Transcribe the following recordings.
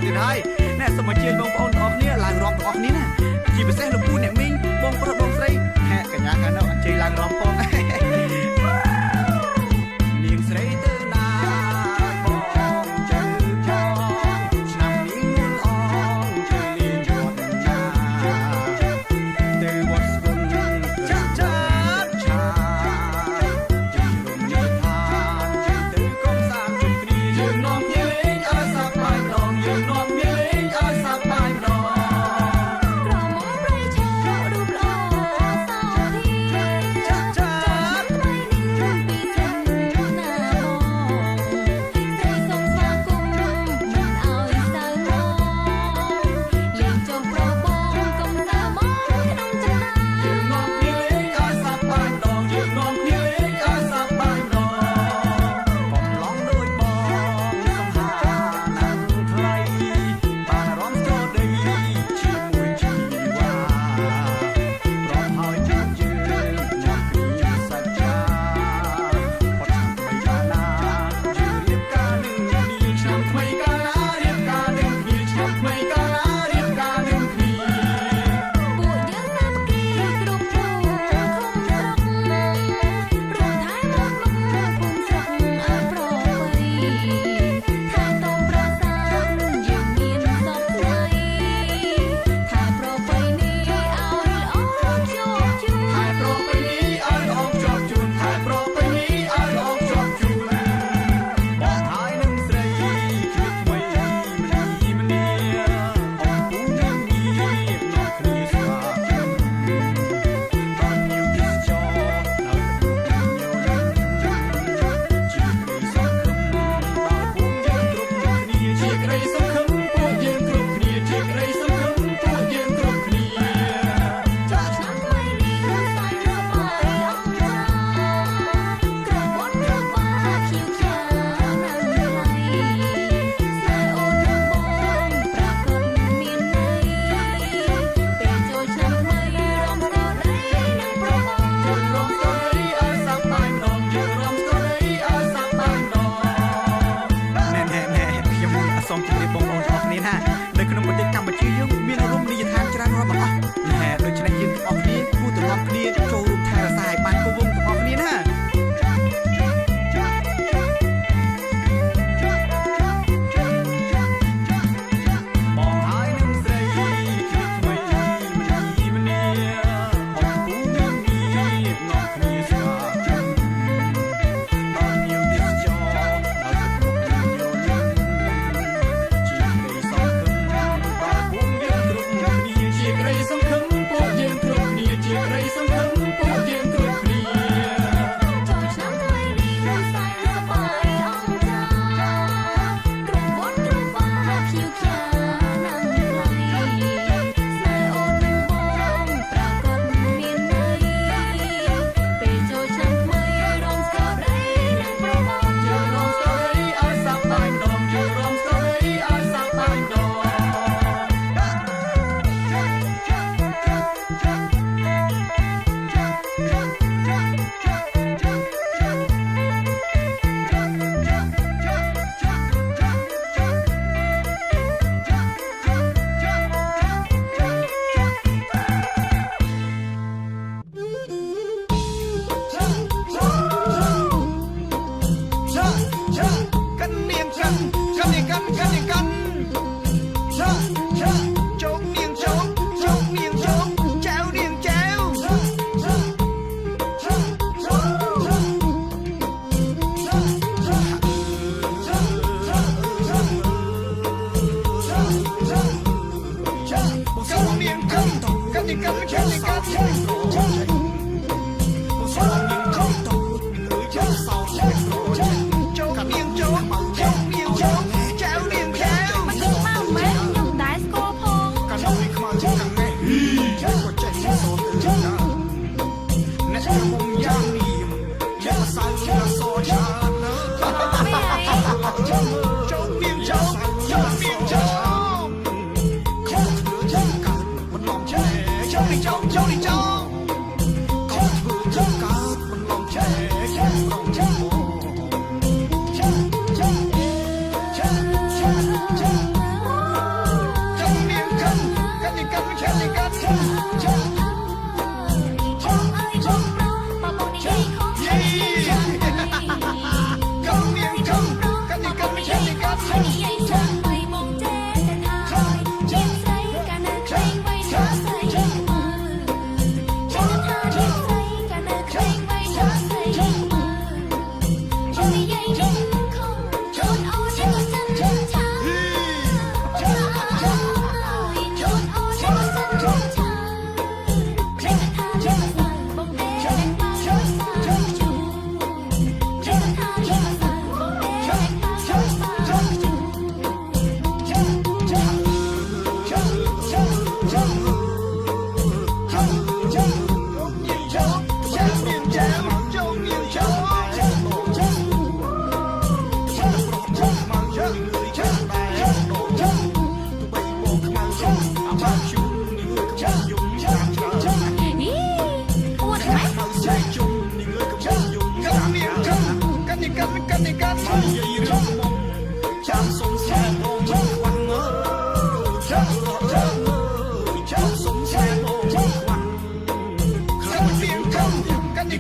ទៀតហើយណែសូមអញ្ជើញបងប្អូនទាំងអស់គ្នាឡើងរំទាំងអស់គ្នាណាជាពិសេសលោកពូអ្នកមីងបងប្រុសបងស្រីហេកញ្ញាខាងនោះអញ្ជើញឡើងរំផងនាងស្រីទៅណាបងជើចោឆ្នាំនេះមុនអងជើលៀនយត់ណាទៅវត្តស្គនចាចាឆាជិះរំនេះថាជិះទៅកុំសាមជុំគ្នាយើងនាំគ្នាលេងឲ្យសប្បាយម្ដងយើងនាំគ្នាលេងឲ្យសប្បាយម្ដងសង្ឃឹមពួកយើងគ្រប់គ្នាជាក្តីសង្ឃឹមពួក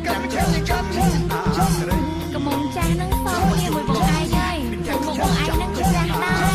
កំមុំចាស់នឹងសោគ្នាមួយបងឯងហើយមុខបងឯងនឹងក៏ចាស់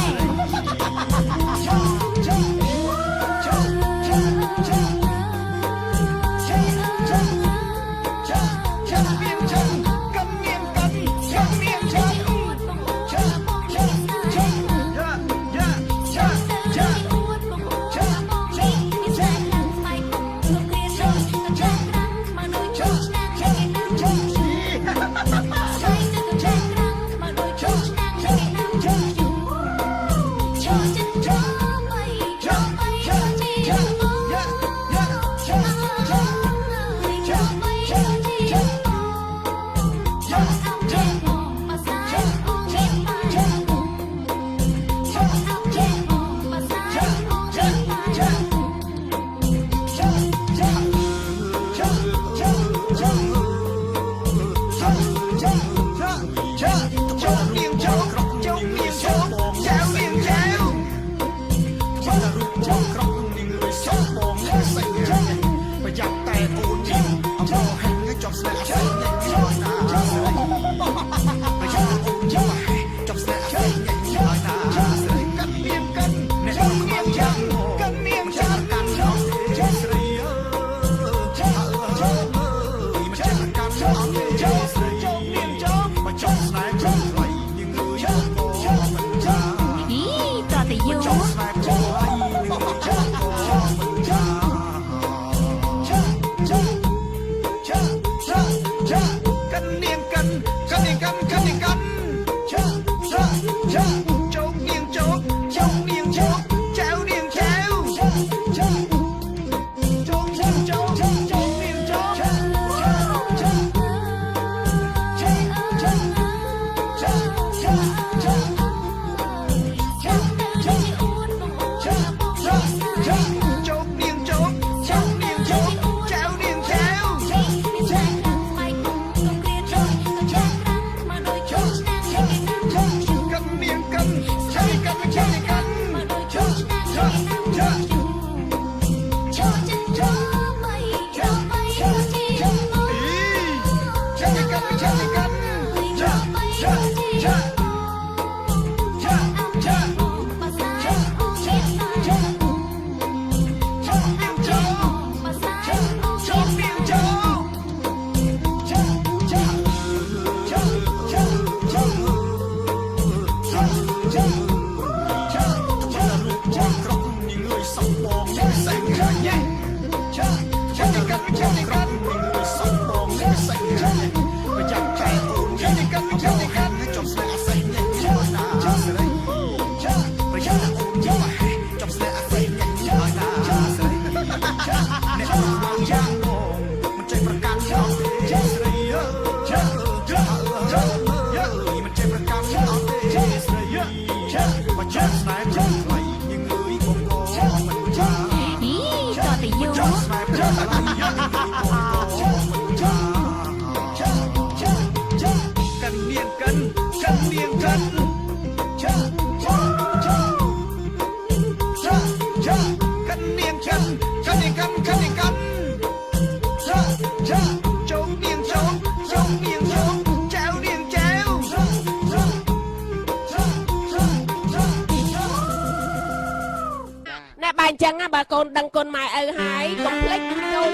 បាញ់ចឹងណាបើកូនដឹងគុណម៉ែឪហើយកុំភ្លេចចូល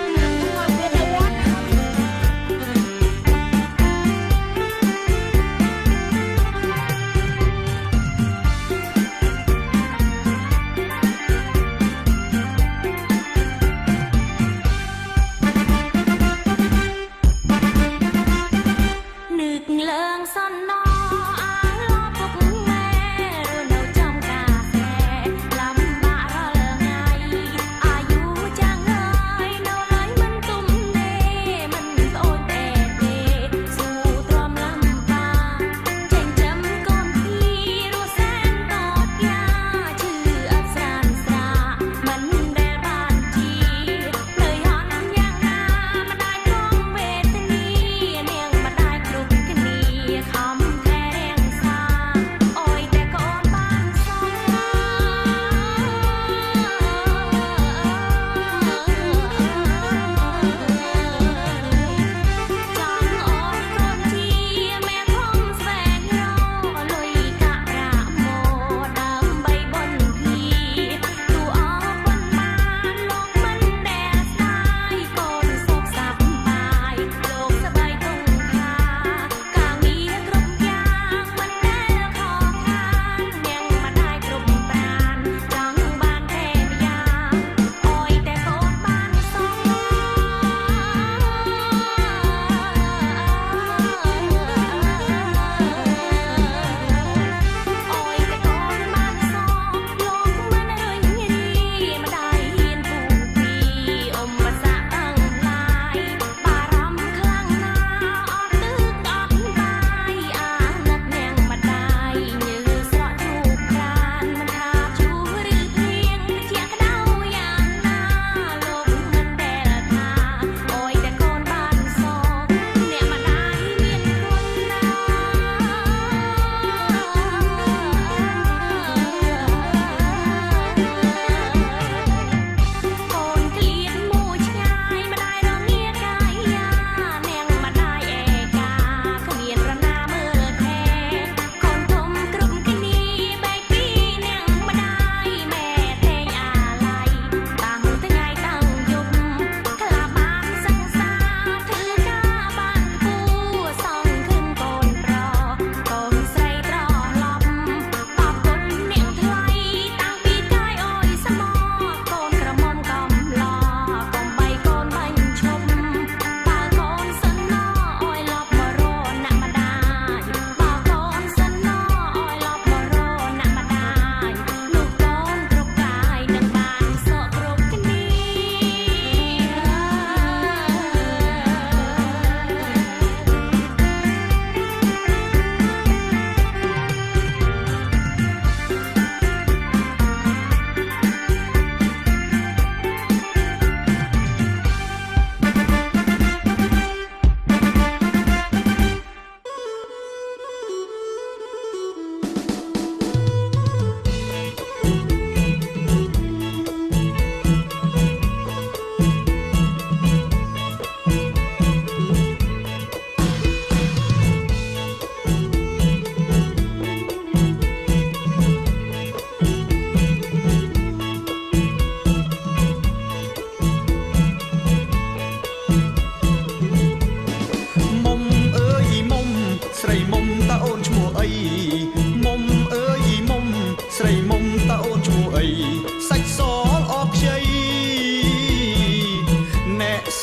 មកទៀតទៅវត្តนึกเลิงซ่อนนอเ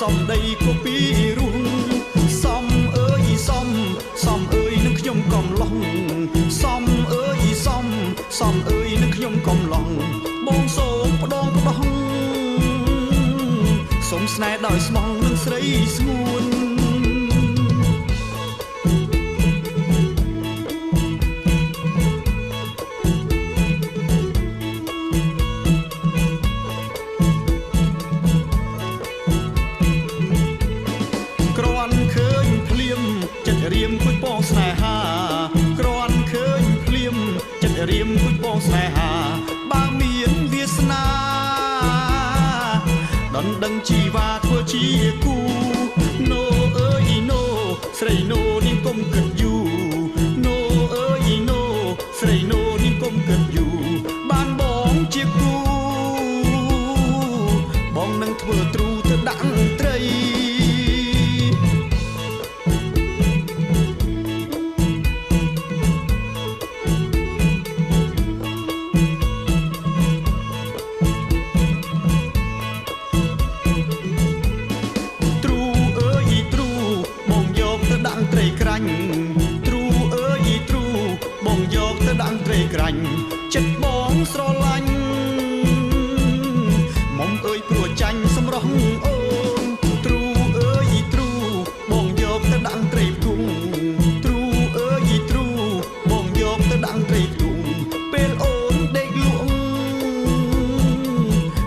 សំដីក៏ពីរួងសំអើយសំសំអើយនឹងខ្ញុំកំឡុងសំអើយសំសំអើយនឹងខ្ញុំកំឡុងបងសូមផ្ដងផ្ដោះសូមស្នេហ៍ដោយស្មងនឹងស្រីស្ងួនគ្រាន់ឃើញភ្លៀមចិត្តរៀមគួយបងស្នេហាគ្រាន់ឃើញភ្លៀមចិត្តរៀមគួយបងស្នេហាបើមានវាសនាដណ្ដឹងជីវ៉ាធ្វើជាគូណូអើយណូស្រីណូនាងកុំគិតយូរណូអើយណូស្រីណូនាងកុំគិតយូរបានបងជាគូបងនឹងធ្វើទ្រូទៅដាក់ត្រីត្រីក្រាញ់ទ្រូអើយទ្រូបងយកទៅដាក់ត្រីក្រាញ់ចិត្តបងស្រឡាញ់មុំអើយព្រោះចាញ់សម្រស់អូនទ្រូអើយទ្រូបងយកទៅដាក់ត្រីផ្ទុំទ្រូអើយទ្រូបងយកទៅដាក់ត្រីផ្ទុំពេលអូនដេកលក់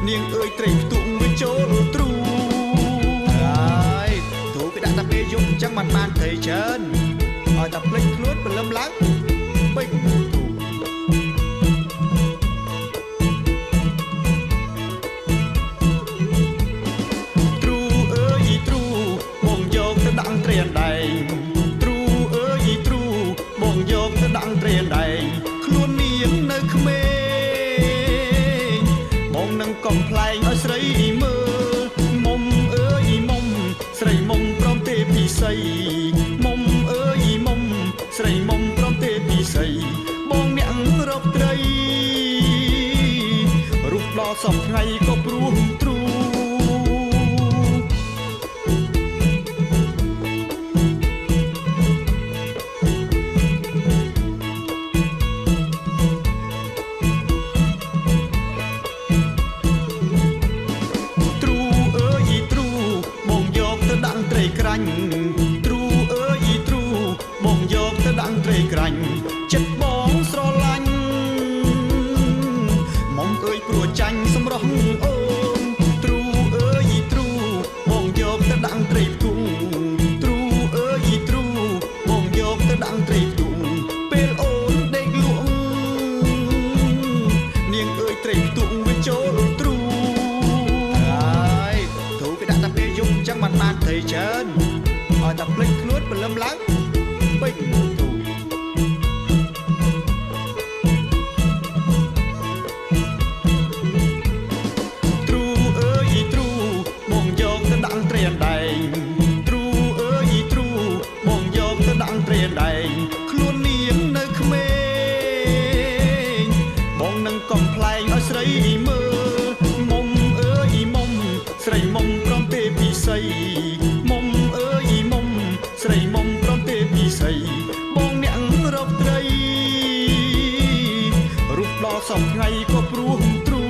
នាងអើយត្រីផ្ទុំវាចូលទ្រូហើយទ្រូគេដាក់តែពេលយប់អញ្ចឹងបានត្រីច្រើនឲ្យតែភ្លេចខ្លួនព្រលឹមឡើងពេញទ្រូអើយទ្រូបងយកទៅដាក់ត្រីអណ្ដែងទ្រូអើយទ្រូបងយកទៅដាក់ត្រីអណ្ដែងខ្លួននាងនៅក្មេងបងនឹងកំប្លែងឲ្យស្រីមើលមុំអើយមុំស្រីមុំព្រមទេពីស័យមុំអើយមុំស្រីមុំព្រមទេពីស័យបងអ្នករកត្រីរូបដល់សពថ្ងៃក៏ព្រោះទ្រូក្រាញ់ទ្រូអើយទ្រូបងយកទៅដាក់ត្រីក្រាញ់ចិត្តបងស្រឡាញ់មុំអើយព្រោះចាញ់សម្រស់អូនទ្រូអើយទ្រូបងយកទៅដាក់ត្រីផ្ទុំទ្រូអើយទ្រូបងយកទៅដាក់ត្រីផ្ទុំពេលអូនដេកលក់នាងអើយត្រីផ្ទុំវាចូលទ្រូហើយទ្រូគេដាក់តែពេលយប់អញ្ចឹងបានត្រីច្រើនឲ្យតែភ្លេចខ្លួនព្រលឹមឡើងពេញទ្រូទ្រូអើយទ្រូបងយកទៅដាក់ត្រីអណ្ដែងទ្រូអើយទ្រូបងយកទៅដាក់ត្រីអណ្ដែងខ្លួននាងនៅក្មេងបងនឹងកំប្លែងឲ្យស្រីមើលមុំអើយមុំស្រីមុំព្រមទេពីស័យមុំអើយមុំស្រីមុំព្រមទេពីស័យបងអ្នករកត្រីរូបដល់សពថ្ងៃក៏ព្រោះទ្រូ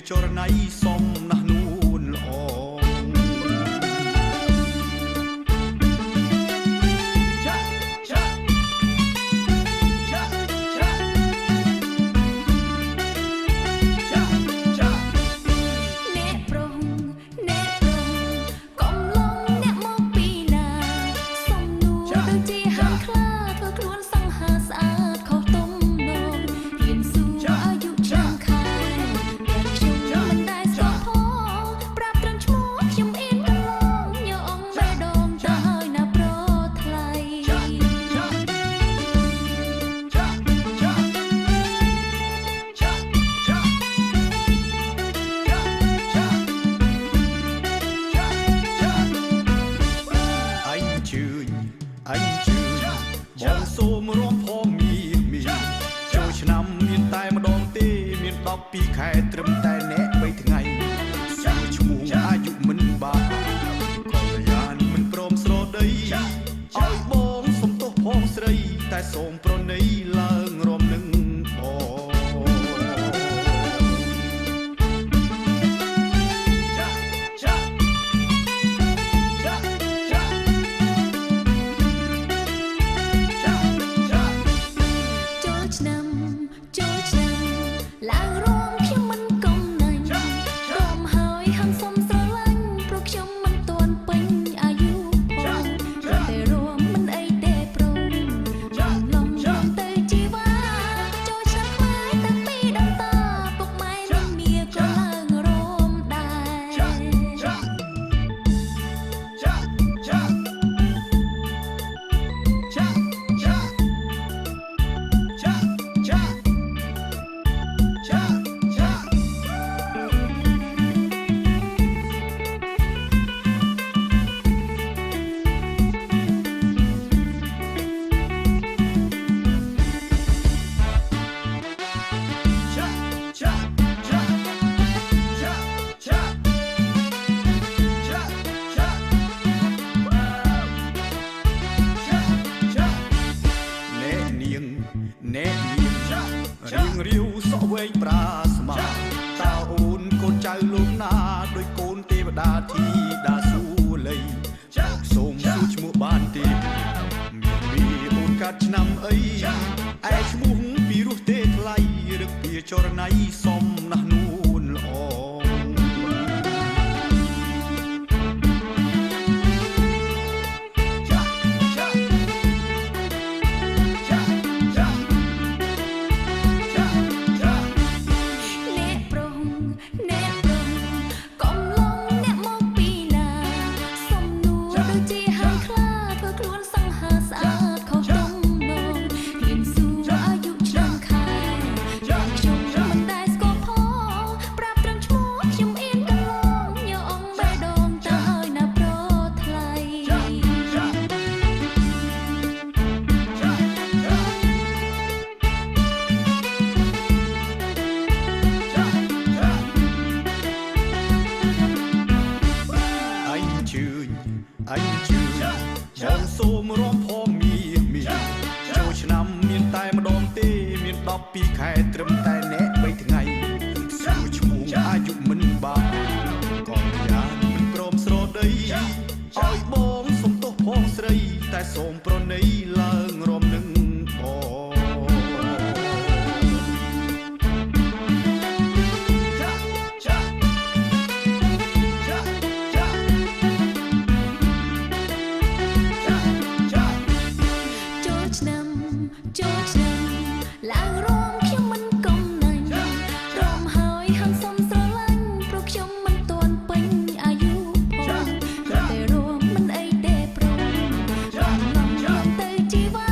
ចរណៃសំណាស់នួនល្អអញជឿបងសូមរួមផងមានចូលឆ្នាំមានតែម្ដងទេមាន12ខែត្រឹមតែអ្នក3ថ្ងៃចាំឈ្មោះអាយុមិនបាក់ក៏យ៉ាងមិនព្រមស្រដីឲ្យបងសុំទោសផងស្រីតែសូមប្រណីឡើងរំនឹងបងឡើងរួមខ្ញុំមិនកំណាញ់ព្រមហើយហាំសុំស្រឡាញ់ព្រោះខ្ញុំមិនទាន់ពេញអាយុផងតែរួមមិនអីទេព្រមលំទៅជីវ៉ាចូលឆ្នាំខ្មែរតាំងពីដើមតពុកម៉ែនិងមាក៏ឡើងរួមអ្នករៀងរាវសក់វែងប្រាស្មាតើអូនកូនចៅលោកណាដោយកូនទេវតាធីតាសួលីសូមសួរឈ្មោះបានទេមានអូនកាត់ឆ្នាំអីឯឈ្មោះពីរោះទេថ្លៃរឹកពីចរណៃសំណាស់នួនល្អអញជឿបងសូមរួមផងមានចូលឆ្នាំមានតែម្ដងទេមាន12ខែត្រឹមតែអ្នក3ថ្ងៃសួរឈ្មោះអាយុមិនបាក់ក៏យ៉ាងមិនព្រមស្រដីឲ្យបងសុំទោសផងស្រីតែសូមប្រណីឡើងរំនឹងបងឡើងរួមខ្ញុំមិនកំណាញ់ព្រមហើយហាំសុំស្រឡាញ់ព្រោះខ្ញុំមិនទាន់ពេញអាយុផងតែរួមមិនអីទេព្រមលំទៅជីវ៉ា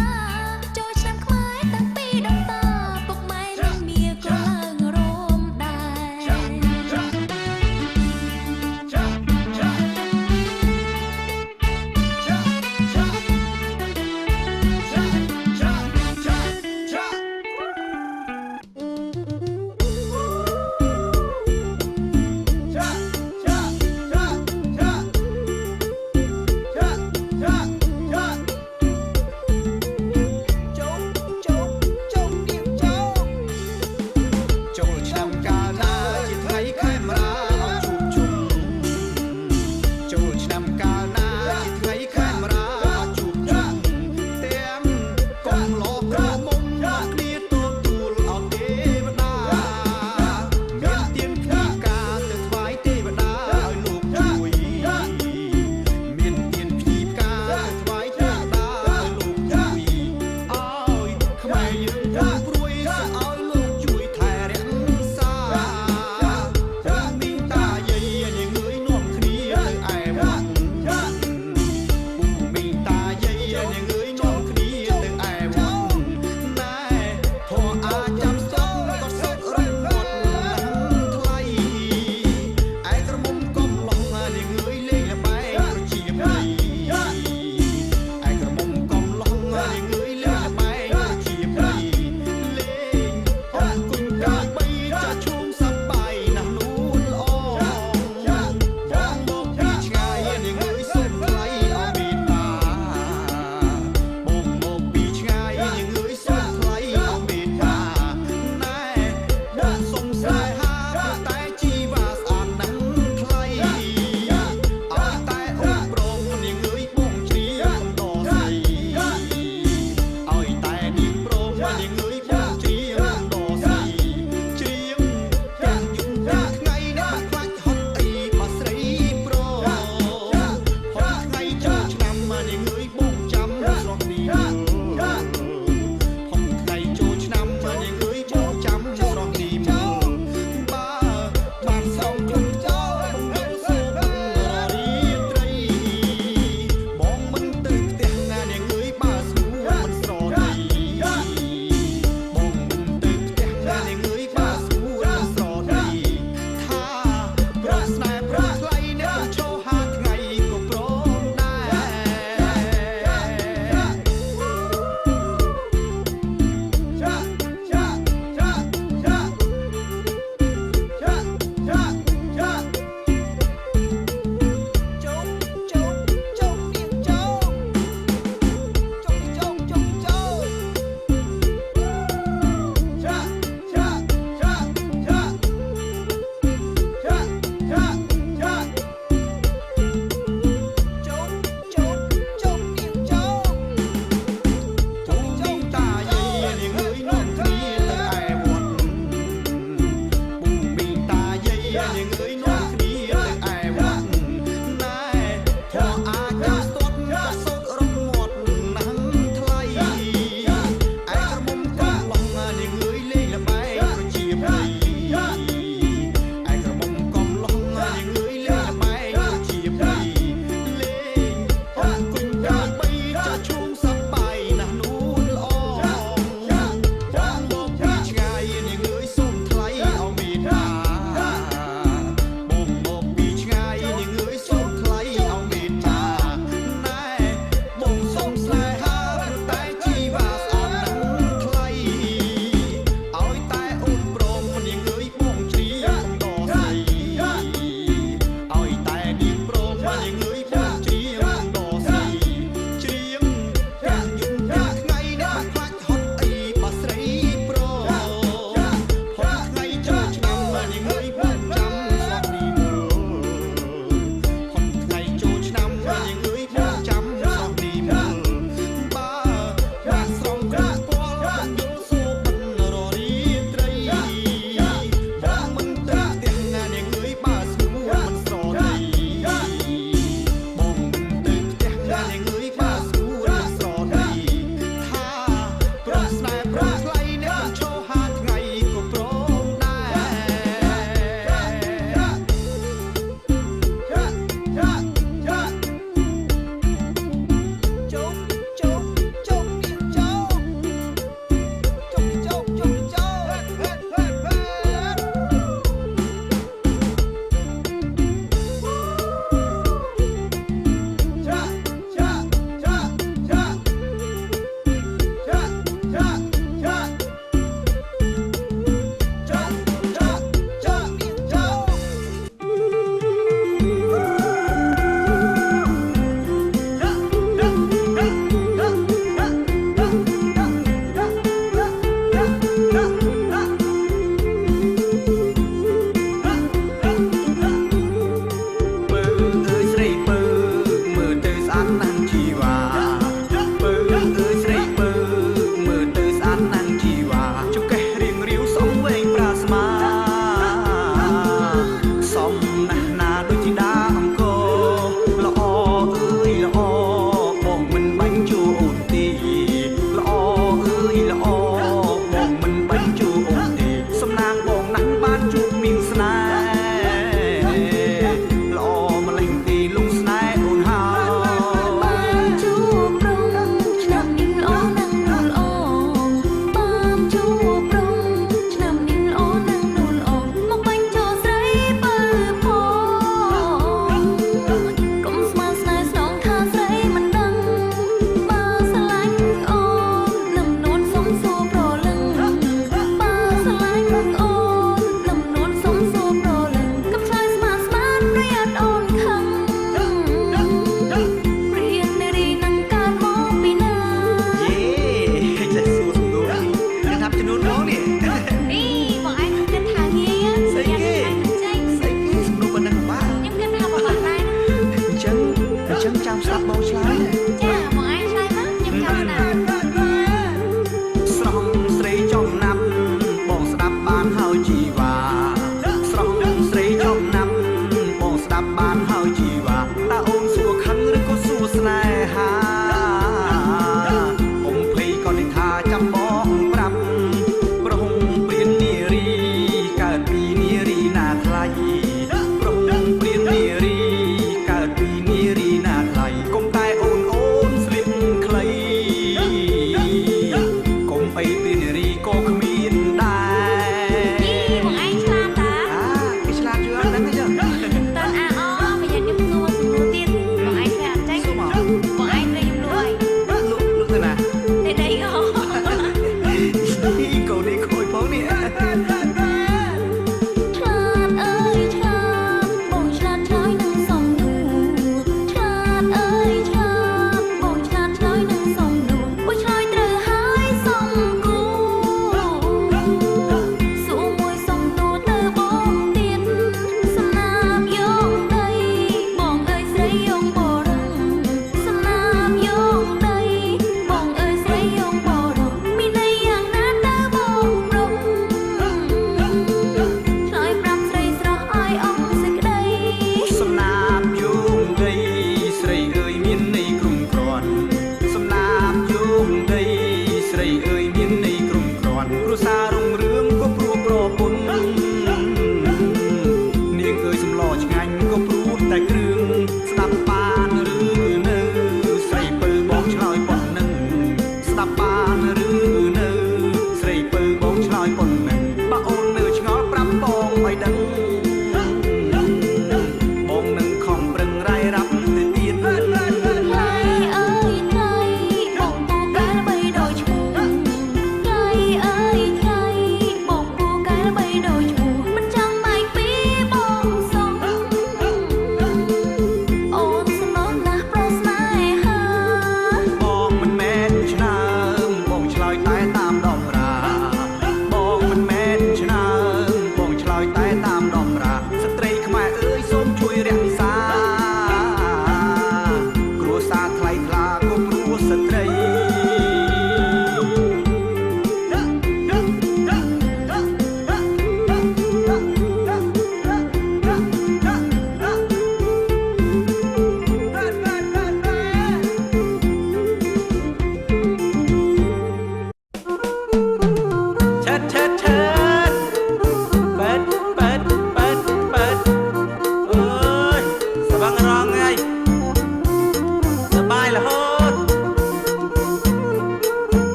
កុំតែ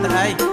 ទៅហើយ